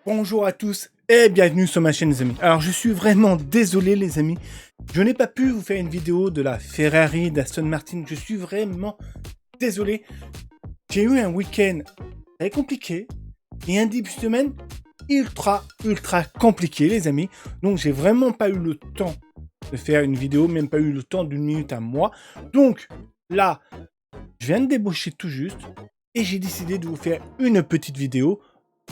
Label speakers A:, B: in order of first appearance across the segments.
A: Bonjour à tous et bienvenue sur ma chaîne les amis. Alors je suis vraiment désolé les amis, je n'ai pas pu vous faire une vidéo de la Ferrari d'Aston Martin, je suis vraiment désolé. J'ai eu un week-end très compliqué et un début de semaine ultra compliqué les amis. Donc j'ai vraiment pas eu le temps de faire une vidéo, même pas eu le temps d'une minute à moi. Donc là, je viens de débaucher tout juste et j'ai décidé de vous faire une petite vidéo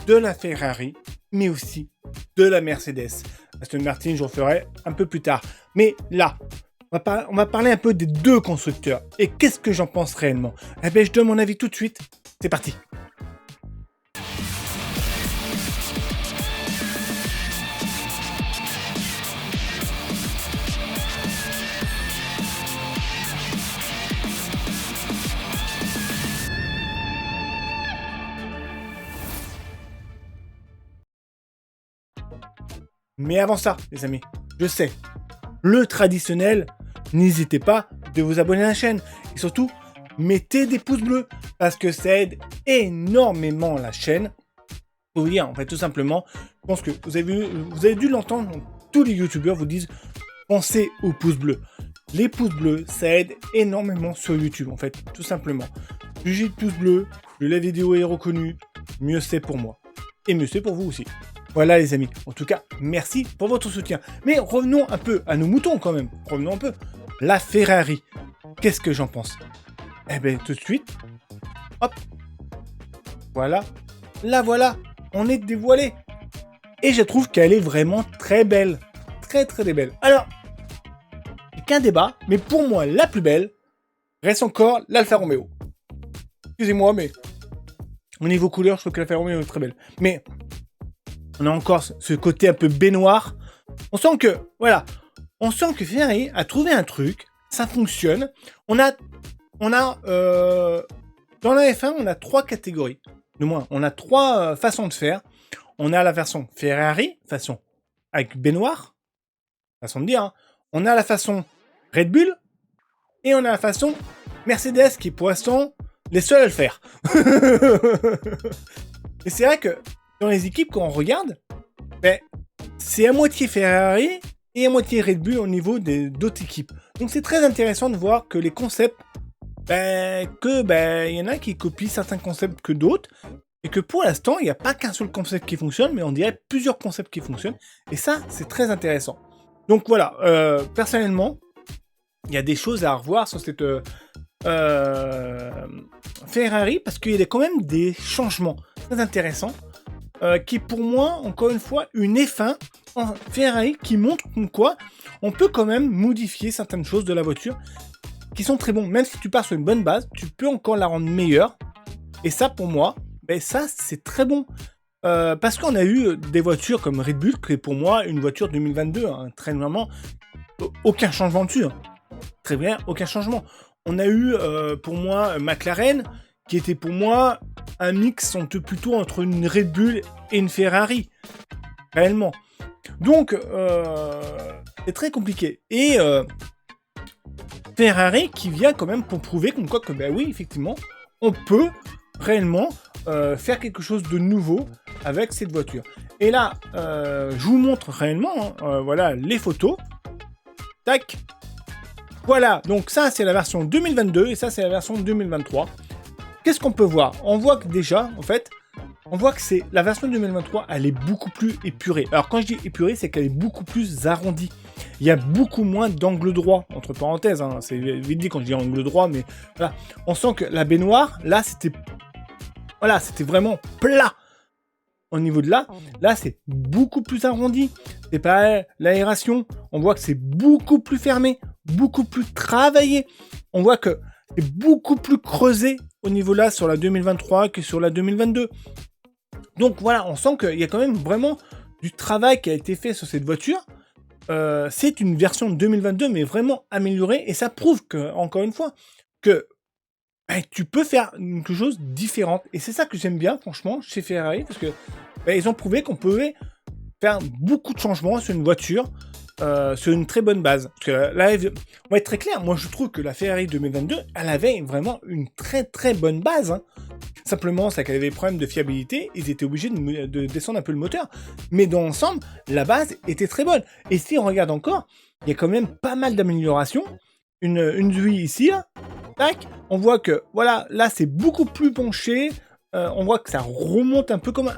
A: de la Ferrari, mais aussi de la Mercedes. Aston Martin, j'en ferai un peu plus tard. Mais là, on va parler un peu des deux constructeurs. Et qu'est-ce que j'en pense réellement? Eh bien, je donne mon avis tout de suite. C'est parti. Mais avant ça, les amis, je sais, le traditionnel, n'hésitez pas de vous abonner à la chaîne. Et surtout, mettez des pouces bleus, parce que ça aide énormément la chaîne. Pour vous dire, en fait, tout simplement, je pense que vous avez dû l'entendre, tous les youtubeurs vous disent, pensez aux pouces bleus. Les pouces bleus, ça aide énormément sur YouTube, en fait, tout simplement. Plus j'ai de pouces bleus, plus la vidéo est reconnue, mieux c'est pour moi. Et mieux c'est pour vous aussi. Voilà les amis, en tout cas, merci pour votre soutien. Mais revenons un peu à nos moutons quand même, revenons un peu. La Ferrari, qu'est-ce que j'en pense? Eh bien tout de suite, hop, voilà, la voilà, on est dévoilé. Et je trouve qu'elle est vraiment très belle, très belle. Alors, il n'y a qu'un débat, mais pour moi la plus belle reste encore l'Alfa Romeo. Excusez-moi, mais au niveau couleur, je trouve que l'Alfa Romeo est très belle. Mais on a encore ce côté un peu baignoire. On sent que, voilà, on sent que Ferrari a trouvé un truc, ça fonctionne. Dans la F1, on a trois catégories. Du moins, on a trois façons de faire. On a la version Ferrari, façon avec baignoire, façon de dire. Hein. On a la façon Red Bull et on a la façon Mercedes qui, pour l'instant, les seuls à le faire. Et c'est vrai que dans les équipes, quand on regarde, ben, c'est à moitié Ferrari et à moitié Red Bull au niveau d'autres équipes. Donc c'est très intéressant de voir que les concepts, il y en a qui copient certains concepts que d'autres, et que pour l'instant, il n'y a pas qu'un seul concept qui fonctionne, mais on dirait plusieurs concepts qui fonctionnent, et ça, c'est très intéressant. Donc voilà, personnellement, il y a des choses à revoir sur cette Ferrari, parce qu'il y a quand même des changements très intéressants, qui est pour moi, encore une fois, une F1 en Ferrari qui montre quoi on peut quand même modifier certaines choses de la voiture qui sont très bons. Même si tu pars sur une bonne base, tu peux encore la rendre meilleure. Et ça, pour moi, ça, c'est très bon. Parce qu'on a eu des voitures comme Red Bull, qui est pour moi une voiture 2022, hein, très vraiment, aucun changement dessus. Hein. Très bien, aucun changement. On a eu, pour moi, McLaren, qui était pour moi un mix plutôt entre une Red Bull et une Ferrari. Réellement. Donc, c'est très compliqué. Et Ferrari qui vient quand même pour prouver comme quoi que, oui, effectivement, on peut réellement faire quelque chose de nouveau avec cette voiture. Et là, je vous montre réellement, voilà, les photos. Tac. Voilà, donc ça, c'est la version 2022 et ça, c'est la version 2023. Qu'est-ce qu'on peut voir? On voit que déjà, en fait, on voit que c'est la version 2023, elle est beaucoup plus épurée. Alors quand je dis épurée, c'est qu'elle est beaucoup plus arrondie. Il y a beaucoup moins d'angle droit, entre parenthèses. Hein. C'est vite dit quand je dis angle droit, mais voilà. On sent que la baignoire, là, c'était vraiment plat. Au niveau de là, c'est beaucoup plus arrondi. C'est pas l'aération. On voit que c'est beaucoup plus fermé, beaucoup plus travaillé. On voit que c'est beaucoup plus creusé au niveau là sur la 2023 que sur la 2022. Donc voilà, on sent qu'il y a quand même vraiment du travail qui a été fait sur cette voiture. C'est une version 2022 mais vraiment améliorée et ça prouve que, encore une fois, que tu peux faire quelque chose de différent. Et c'est ça que j'aime bien franchement chez Ferrari parce que ils ont prouvé qu'on pouvait faire beaucoup de changements sur une voiture sur une très bonne base. Parce que là, on va être très clair, moi je trouve que la Ferrari 2022, elle avait vraiment une très bonne base. Hein. Simplement, c'est qu'elle avait des problèmes de fiabilité, ils étaient obligés de descendre un peu le moteur. Mais dans l'ensemble, la base était très bonne. Et si on regarde encore, il y a quand même pas mal d'améliorations. Une vue ici, là, tac, on voit que, voilà, là c'est beaucoup plus penché. On voit que ça remonte un peu comme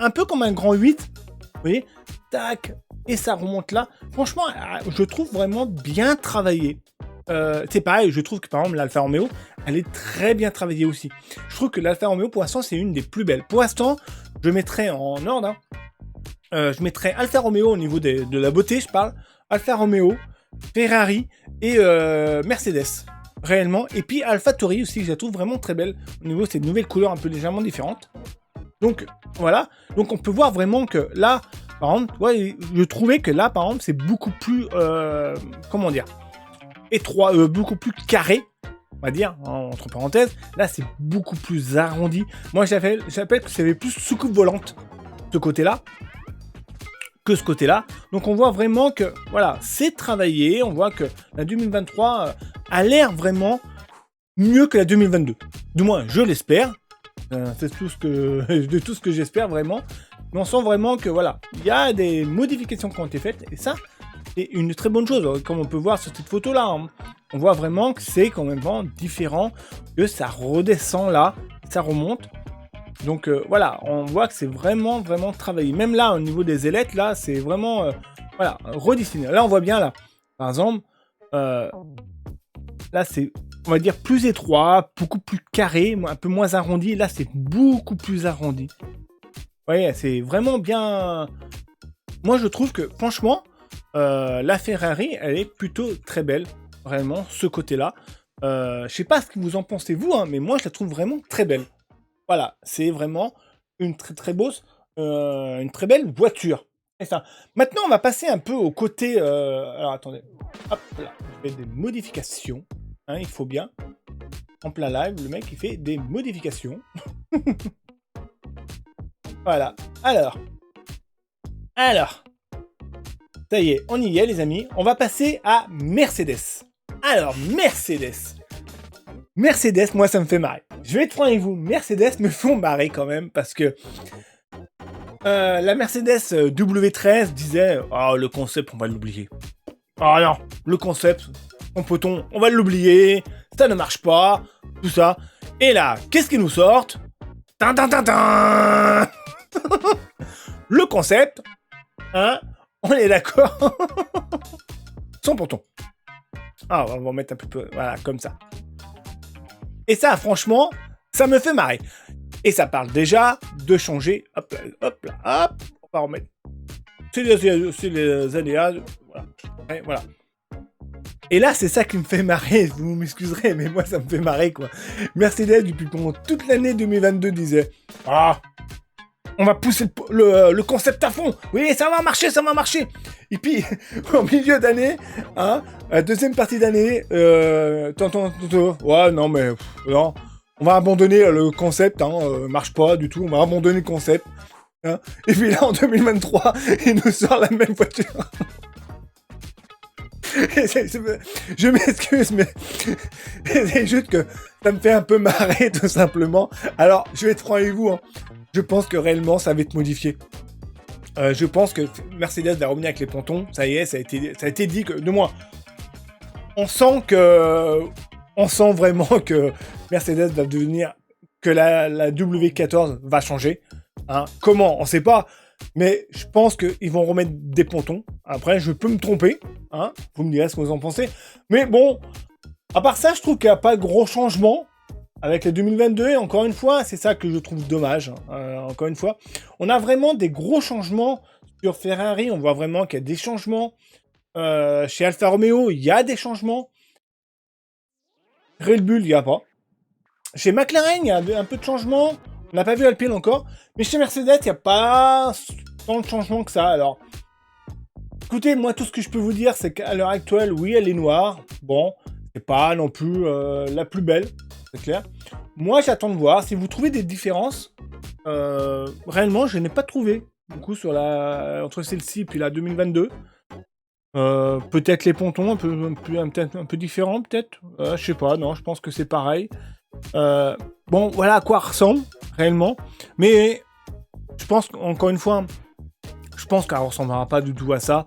A: un grand 8. Vous voyez, tac, et ça remonte là. Franchement, je trouve vraiment bien travaillé. C'est pareil, je trouve que par exemple l'Alfa Romeo, elle est très bien travaillée aussi. Je trouve que l'Alfa Romeo pour l'instant c'est une des plus belles. Pour l'instant, je mettrais en ordre, hein, je mettrais Alfa Romeo au niveau de la beauté, je parle. Alfa Romeo, Ferrari et Mercedes, réellement. Et puis AlphaTauri aussi, je la trouve vraiment très belle au niveau de ces nouvelles couleurs un peu légèrement différentes. Donc voilà, donc on peut voir vraiment que là, par exemple, ouais, je trouvais que là, par exemple, c'est beaucoup plus, comment dire, étroit, beaucoup plus carré, on va dire, entre parenthèses. Là, c'est beaucoup plus arrondi. Moi, j'appelle que c'est plus soucoupe volante, ce côté-là, que ce côté-là. Donc, on voit vraiment que, voilà, c'est travaillé. On voit que la 2023 a l'air vraiment mieux que la 2022. Du moins, je l'espère. C'est tout ce que j'espère vraiment. Mais on sent vraiment que, voilà, il y a des modifications qui ont été faites. Et ça, c'est une très bonne chose, comme on peut voir sur cette photo-là. Hein. On voit vraiment que c'est quand même différent, que ça redescend là, ça remonte. Donc voilà, on voit que c'est vraiment, vraiment travaillé. Même là, au niveau des ailettes, là, c'est vraiment, voilà, redessiné. Là, on voit bien, là, par exemple, là, c'est, on va dire, plus étroit, beaucoup plus carré, un peu moins arrondi. Là, c'est beaucoup plus arrondi. Vous voyez, c'est vraiment bien... Moi, je trouve que, franchement... la Ferrari, elle est plutôt très belle, vraiment, ce côté-là. Je sais pas ce que vous en pensez, vous, hein, mais moi, je la trouve vraiment très belle. Voilà, c'est vraiment une très très une très belle voiture. Et ça. Maintenant, on va passer un peu au côté... alors, attendez. Hop là, je fais des modifications. Hein, il faut bien. En plein live, le mec, il fait des modifications. Voilà. Alors... Ça y est, on y est les amis. On va passer à Mercedes. Alors, Mercedes, moi ça me fait marrer. Je vais être franc avec vous, Mercedes me font marrer quand même parce que la Mercedes W13 disait « Oh, le concept, on va l'oublier. Oh non, le concept, mon poton, on va l'oublier. Ça ne marche pas. Tout ça. » Et là, qu'est-ce qu'ils nous sortent? Tin. Le concept, hein? On est d'accord. Son ponton. Ah, on va en mettre un peu... Voilà, comme ça. Et ça, franchement, ça me fait marrer. Et ça parle déjà de changer... Hop là. On va remettre... C'est les aléas... Voilà. Ouais, voilà. Et là, c'est ça qui me fait marrer. Vous m'excuserez, mais moi, ça me fait marrer, quoi. Mercedes, depuis pendant toute l'année 2022, disait... Ah, on va pousser le concept à fond. Oui, ça va marcher. Et puis, en milieu d'année, hein, deuxième partie d'année, ouais, non, mais, non, on va abandonner le concept, hein, marche pas du tout, on va abandonner le concept. Hein. Et puis là, en 2023, il nous sort la même voiture. Je m'excuse, mais c'est juste que ça me fait un peu marrer, tout simplement. Alors, je vais être franc avec vous, hein. Je pense que réellement, ça va être modifié. Je pense que Mercedes va revenir avec les pontons. Ça y est, ça a été dit que, de moins. On sent vraiment que Mercedes va devenir, que la W14 va changer. Hein. Comment? On sait pas. Mais je pense qu'ils vont remettre des pontons. Après, je peux me tromper. Hein. Vous me direz ce que vous en pensez. Mais bon, à part ça, je trouve qu'il n'y a pas gros changement. Avec les 2022, et encore une fois, c'est ça que je trouve dommage. Encore une fois, on a vraiment des gros changements sur Ferrari. On voit vraiment qu'il y a des changements. Chez Alfa Romeo, il y a des changements. Red Bull, il n'y a pas. Chez McLaren, il y a un peu de changements. On n'a pas vu Alpine encore. Mais chez Mercedes, il n'y a pas tant de changements que ça. Alors, écoutez, moi, tout ce que je peux vous dire, c'est qu'à l'heure actuelle, oui, elle est noire. Bon, c'est pas non plus la plus belle. C'est clair. Moi, j'attends de voir. Si vous trouvez des différences, réellement, je n'ai pas trouvé. Du coup, entre celle-ci et puis la 2022. Peut-être les pontons, peut-être un peu différents, peut-être. Je sais pas, non, je pense que c'est pareil. Bon, voilà à quoi elle ressemble, réellement. Mais je pense qu'encore une fois, je pense qu'elle ne ressemblera pas du tout à ça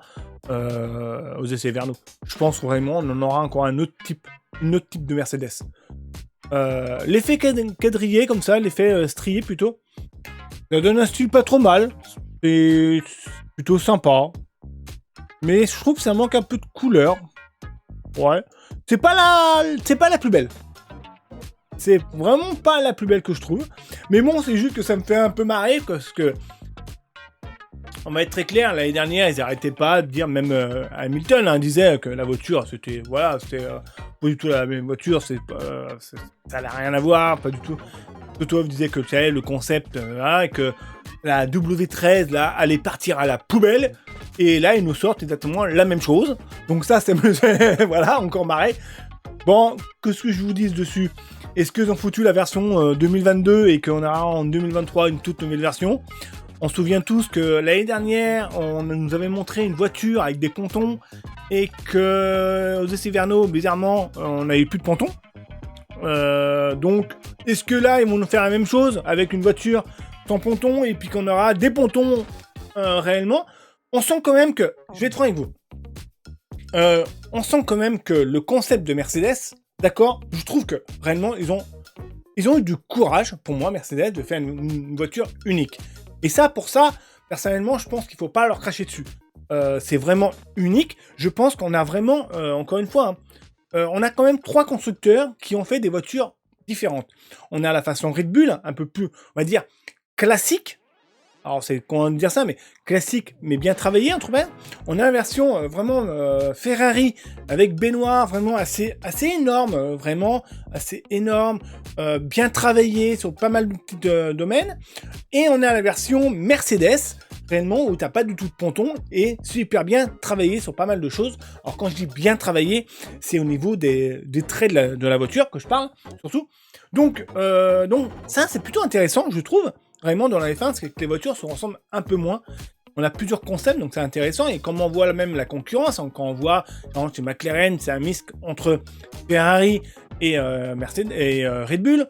A: aux essais Verno. Je pense vraiment on en aura encore un autre type de Mercedes. L'effet quadrillé, comme ça, l'effet strié plutôt, ça donne un style pas trop mal. C'est plutôt sympa. Mais je trouve que ça manque un peu de couleur. Ouais. C'est pas la plus belle. C'est vraiment pas la plus belle que je trouve. Mais bon, c'est juste que ça me fait un peu marrer parce que, on va être très clair, l'année dernière, ils arrêtaient pas de dire, même Hamilton disait que la voiture, c'était pas du tout la même voiture, ça n'a rien à voir, pas du tout. Totov disait que le concept, et que la W13 là allait partir à la poubelle. Et là, ils nous sortent exactement la même chose. Donc ça, c'est voilà, encore marré. Bon, qu'est-ce que je vous dise dessus? Est-ce qu'ils ont foutu la version 2022 et qu'on aura en 2023 une toute nouvelle version? On se souvient tous que l'année dernière, on nous avait montré une voiture avec des pontons et que aux essais Verno, bizarrement, on n'avait plus de pontons. Donc, est-ce que là, ils vont nous faire la même chose avec une voiture sans pontons et puis qu'on aura des pontons réellement? On sent quand même que, je vais être franc avec vous, on sent quand même que le concept de Mercedes, d'accord, je trouve que réellement ils ont eu du courage, pour moi, Mercedes, de faire une voiture unique. Et ça, pour ça, personnellement, je pense qu'il faut pas leur cracher dessus. C'est vraiment unique. Je pense qu'on a vraiment, encore une fois, on a quand même 3 constructeurs qui ont fait des voitures différentes. On a la façon Red Bull, un peu plus, on va dire, classique. Alors, c'est comment dire ça, mais classique, mais bien travaillé, entre guillemets. On a la version vraiment Ferrari, avec baignoire vraiment assez énorme, vraiment assez énorme, bien travaillé sur pas mal de petits domaines. Et on a la version Mercedes, réellement, où t'as pas du tout de ponton, et super bien travaillé sur pas mal de choses. Alors, quand je dis bien travaillé, c'est au niveau des traits de la voiture que je parle, surtout. Donc ça, c'est plutôt intéressant, je trouve. Vraiment, dans la F1, c'est que les voitures se ressemblent un peu moins. On a plusieurs concepts, donc c'est intéressant. Et comme on voit même la concurrence, quand on voit, chez McLaren, c'est un mix entre Ferrari et Mercedes et Red Bull.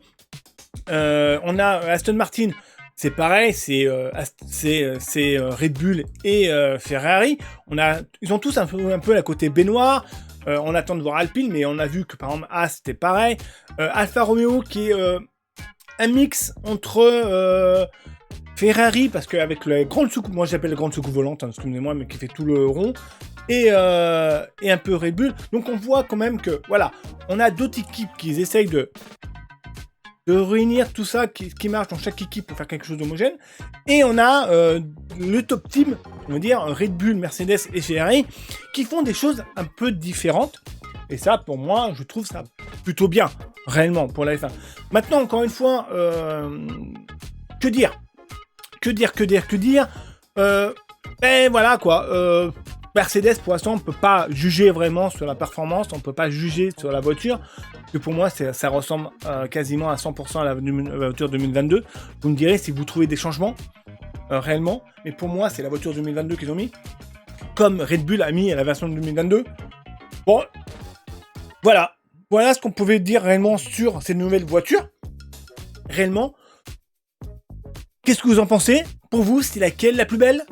A: On a Aston Martin, c'est pareil, c'est Red Bull et Ferrari. Ils ont tous un peu la côté baignoire. On attend de voir Alpine, mais on a vu que par exemple As, c'était pareil. Alfa Romeo qui est un mix entre Ferrari, parce qu'avec la grande soucoupe, moi j'appelle la grande soucoupe volante, excusez-moi, mais qui fait tout le rond, et un peu Red Bull. Donc on voit quand même que, voilà, on a d'autres équipes qui essayent de réunir tout ça qui marche dans chaque équipe pour faire quelque chose d'homogène. Et on a le top team, on va dire Red Bull, Mercedes et Ferrari, qui font des choses un peu différentes. Et ça, pour moi, je trouve ça plutôt bien, réellement, pour la F1. Maintenant, encore une fois, que dire? Ben voilà, quoi. Mercedes, pour l'instant, on ne peut pas juger vraiment sur la performance, on ne peut pas juger sur la voiture, que pour moi, ça ressemble quasiment à 100% à la voiture 2022. Vous me direz si vous trouvez des changements, réellement, mais pour moi, c'est la voiture 2022 qu'ils ont mis, comme Red Bull a mis à la version de 2022. Bon, voilà ce qu'on pouvait dire réellement sur ces nouvelles voitures. Réellement, qu'est-ce que vous en pensez? Pour vous, c'est laquelle la plus belle?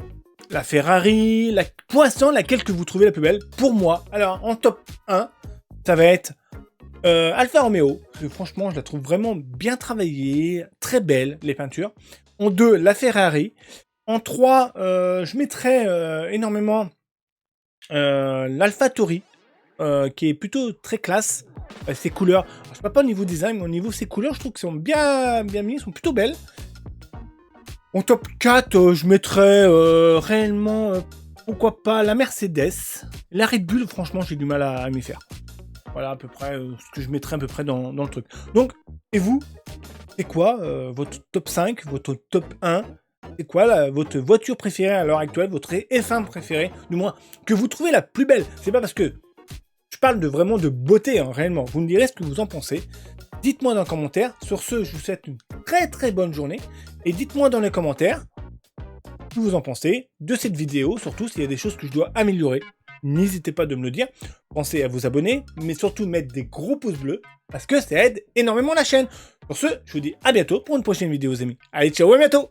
A: La Ferrari, pour l'instant, laquelle que vous trouvez la plus belle? Pour moi, alors en top 1, ça va être Alfa Romeo, parce que franchement, je la trouve vraiment bien travaillée, très belle, les peintures. En 2, la Ferrari. En 3, je mettrais énormément l'AlphaTauri, qui est plutôt très classe. Ses couleurs, je ne sais pas au niveau design, mais au niveau de ses couleurs, je trouve qu'elles sont bien mises, sont plutôt belles. En top 4, je mettrais réellement, pourquoi pas, la Mercedes. La Red Bull, franchement, j'ai du mal à m'y faire. Voilà à peu près ce que je mettrais à peu près dans le truc. Donc, et vous, c'est quoi votre top 5, votre top 1? C'est quoi votre voiture préférée à l'heure actuelle, votre F1 préférée, du moins, que vous trouvez la plus belle? C'est pas parce que je parle vraiment de beauté, réellement. Vous me direz ce que vous en pensez. Dites-moi dans les commentaires. Sur ce, je vous souhaite une très très bonne journée. Et dites-moi dans les commentaires ce que vous en pensez de cette vidéo, surtout s'il y a des choses que je dois améliorer. n'hésitez pas de me le dire. Pensez à vous abonner, mais surtout mettre des gros pouces bleus, parce que ça aide énormément la chaîne. Pour ce, je vous dis à bientôt pour une prochaine vidéo, les amis. Allez, ciao, à bientôt!